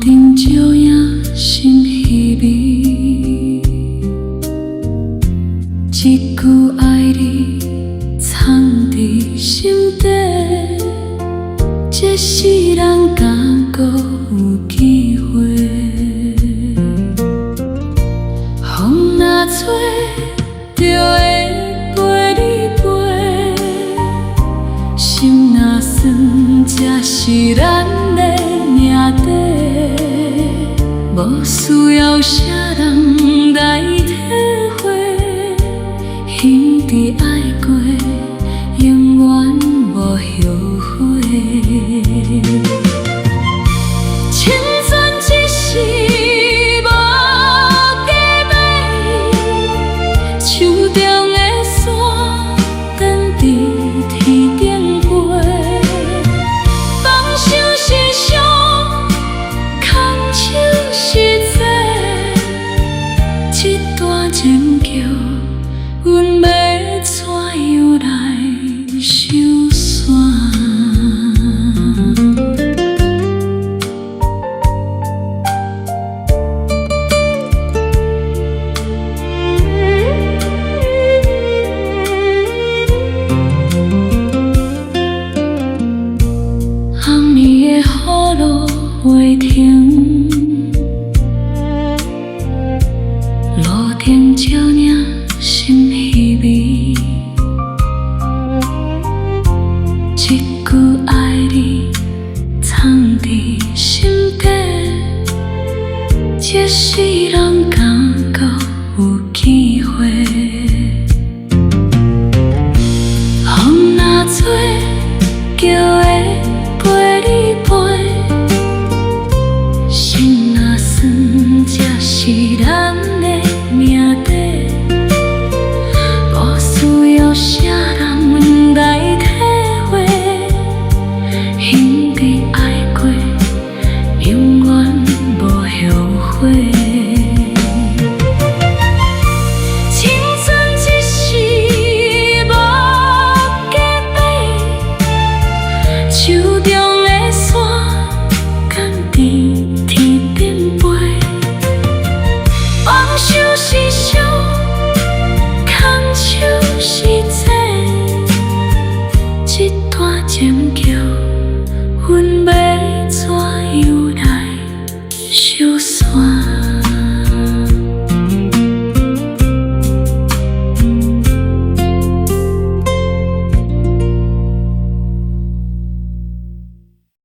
顶照影心稀微，一句爱你藏伫心底，这世人敢搁有机会？风若吹，就会陪你飞；心若酸，才是咱的命底。无需要啥人来体会，兄弟爱过，永远无后悔。青春一世无价买，手中的线长伫天顶飞。放手是伤，牵手是债，这段情桥，阮要怎样来收线？暗暝的雨露袂停，路灯照影心稀微，一句爱你藏伫心底，这世人敢